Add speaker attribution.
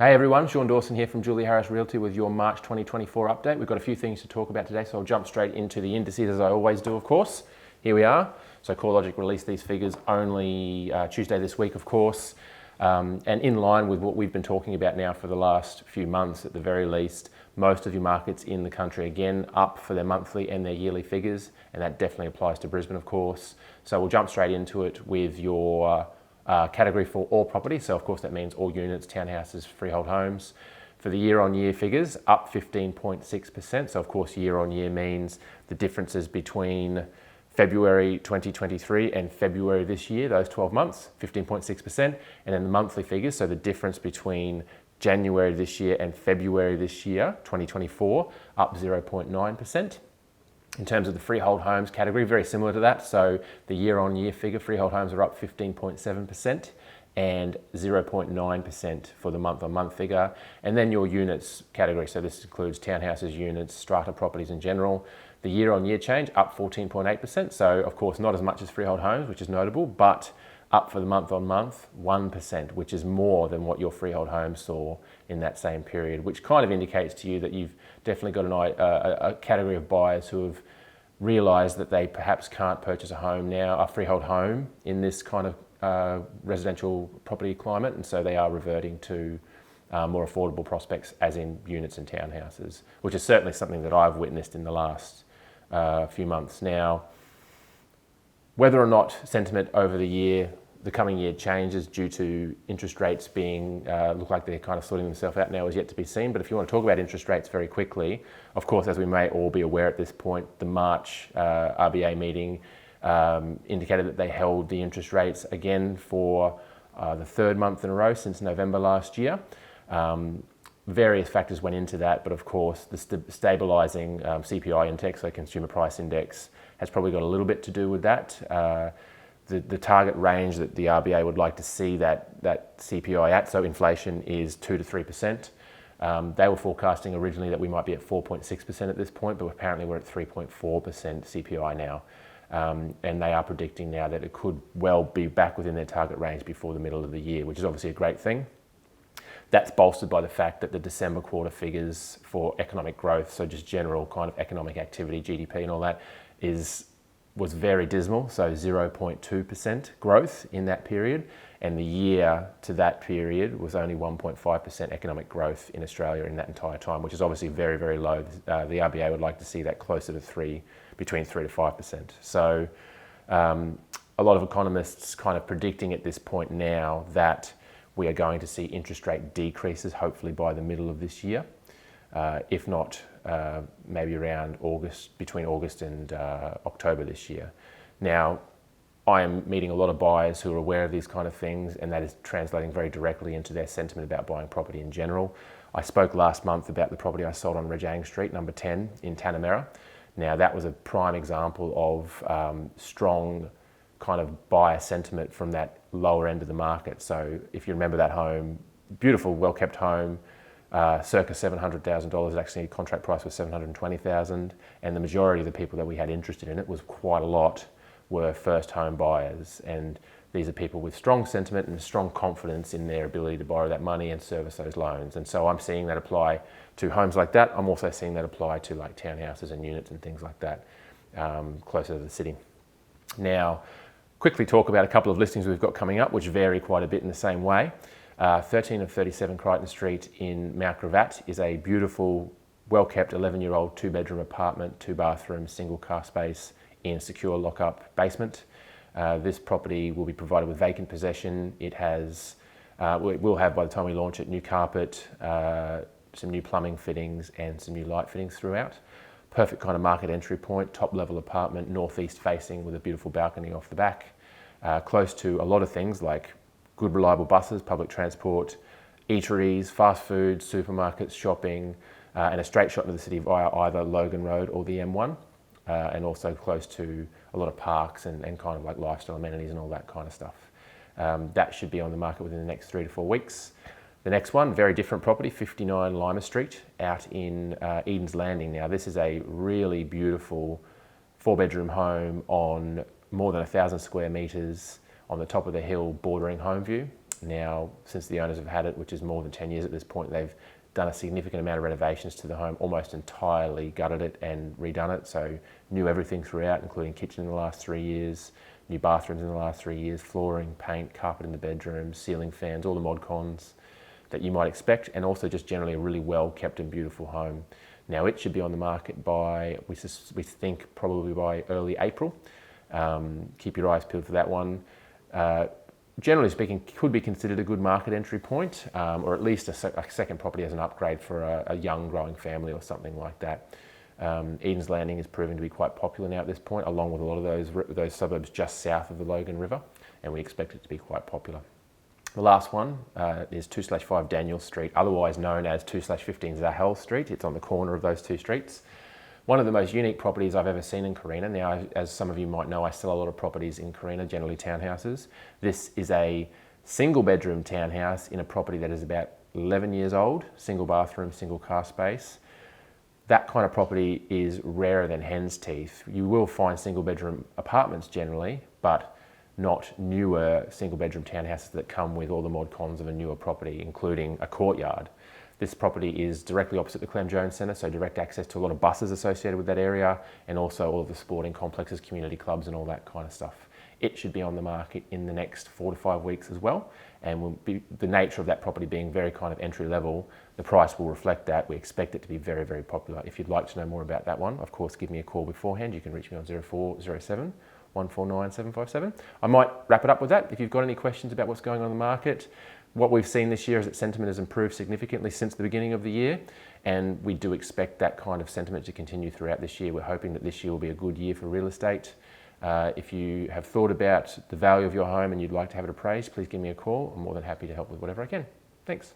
Speaker 1: Hey everyone, Sean Dawson here from Julie Harris Realty with your March 2024 update. We've got a few things to talk about today, so I'll jump straight into the indices as I always do, of course. Here we are. So Corelogic released these figures only Tuesday this week, of course, and in line with what we've been talking about now for the last few months at the very least. Most of your markets in the country, again, up for their monthly and their yearly figures, and that definitely applies to Brisbane, of course. So we'll jump straight into it with your category for all property. So of course that means all units, townhouses, freehold homes. For the year-on-year figures, up 15.6%. So of course year-on-year means the differences between February 2023 and February this year, those 12 months, 15.6%. And then the monthly figures, so the difference between January this year and February this year, 2024, up 0.9%. In terms of the freehold homes category, very similar to that. So the year-on-year figure, freehold homes are up 15.7% and 0.9% for the month-on-month figure. And then your units category, so this includes townhouses, units, strata properties in general. The year-on-year change, up 14.8%. So of course, not as much as freehold homes, which is notable, but up for the month-on-month, 1%, which is more than what your freehold home saw in that same period, which kind of indicates to you that you've definitely got a category of buyers who have realised that they perhaps can't purchase a home now, a freehold home, in this kind of residential property climate, and so they are reverting to more affordable prospects, as in units and townhouses, which is certainly something that I've witnessed in the last few months. Now, whether or not sentiment over the coming year changes due to interest rates being, look like they're kind of sorting themselves out now, is yet to be seen. But if you want to talk about interest rates very quickly, of course, as we may all be aware at this point, the March RBA meeting indicated that they held the interest rates again for the third month in a row since November last year. Various factors went into that, but of course the stabilising CPI index, so Consumer Price Index, has probably got a little bit to do with that. The target range that the RBA would like to see that CPI at, so inflation, is 2 to 3%. They were forecasting originally that we might be at 4.6% at this point, but apparently we're at 3.4% CPI now. And they are predicting now that it could well be back within their target range before the middle of the year, which is obviously a great thing. That's bolstered by the fact that the December quarter figures for economic growth, so just general kind of economic activity, GDP and all that, was very dismal, so 0.2% growth in that period, and the year to that period was only 1.5% economic growth in Australia in that entire time, which is obviously very, very low. The RBA would like to see that closer to between 3 to 5%. So a lot of economists kind of predicting at this point now that we are going to see interest rate decreases hopefully by the middle of this year, if not maybe around between August and October this year. Now, I am meeting a lot of buyers who are aware of these kind of things, and that is translating very directly into their sentiment about buying property in general. I spoke last month about the property I sold on Rajang Street, number 10 in Tanamera. Now, that was a prime example of strong kind of buyer sentiment from that lower end of the market. So if you remember that home, beautiful, well-kept home, circa $700,000. Actually, contract price was $720,000, and the majority of the people that we had interested in it, was quite a lot, were first home buyers, and these are people with strong sentiment and strong confidence in their ability to borrow that money and service those loans. And so I'm seeing that apply to homes like that. I'm also seeing that apply to like townhouses and units and things like that, closer to the city. Now, quickly talk about a couple of listings we've got coming up, which vary quite a bit in the same way. 13 of 37 Crichton Street in Mount Gravatt is a beautiful, well-kept 11-year-old 2-bedroom apartment, 2-bathroom, single car space in a secure lock-up basement. This property will be provided with vacant possession. It will have, by the time we launch it, new carpet, some new plumbing fittings and some new light fittings throughout. Perfect kind of market entry point, top-level apartment, northeast facing with a beautiful balcony off the back. Close to a lot of things like good reliable buses, public transport, eateries, fast food, supermarkets, shopping, and a straight shot into the city via either Logan Road or the M1, and also close to a lot of parks and kind of like lifestyle amenities and all that kind of stuff. That should be on the market within the next 3 to 4 weeks. The next one, very different property, 59 Lima Street out in Eden's Landing. Now, this is a really beautiful 4-bedroom home on more than 1,000 square metres on the top of the hill bordering Homeview. now, since the owners have had it, which is more than 10 years at this point, they've done a significant amount of renovations to the home, almost entirely gutted it and redone it. So new everything throughout, including kitchen in the last 3 years, new bathrooms in the last 3 years, flooring, paint, carpet in the bedrooms, ceiling fans, all the mod cons that you might expect, and also just generally a really well kept and beautiful home. Now it should be on the market by, we think probably by early April. Keep your eyes peeled for that one. Generally speaking, could be considered a good market entry point, or at least a second property as an upgrade for a young growing family or something like that. Eden's Landing is proving to be quite popular now at this point, along with a lot of those suburbs just south of the Logan River, and we expect it to be quite popular. The last one is 2/5 Daniel Street, otherwise known as 2/15 Zahel Street. It's on the corner of those two streets. One of the most unique properties I've ever seen in Carina. Now, as some of you might know, I sell a lot of properties in Carina, generally townhouses. This is a single bedroom townhouse in a property that is about 11 years old, single bathroom, single car space. That kind of property is rarer than hen's teeth. You will find single bedroom apartments generally, but not newer single bedroom townhouses that come with all the mod cons of a newer property, including a courtyard. This property is directly opposite the Clem Jones Centre, so direct access to a lot of buses associated with that area, and also all of the sporting complexes, community clubs and all that kind of stuff. It should be on the market in the next 4 to 5 weeks as well, and will be, the nature of that property being very kind of entry level, the price will reflect that. We expect it to be very, very popular. If you'd like to know more about that one, of course, give me a call beforehand. You can reach me on 0407 149 757. I might wrap it up with that. If you've got any questions about what's going on in the market, what we've seen this year is that sentiment has improved significantly since the beginning of the year, and we do expect that kind of sentiment to continue throughout this year. We're hoping that this year will be a good year for real estate. If you have thought about the value of your home and you'd like to have it appraised, please give me a call. I'm more than happy to help with whatever I can. Thanks.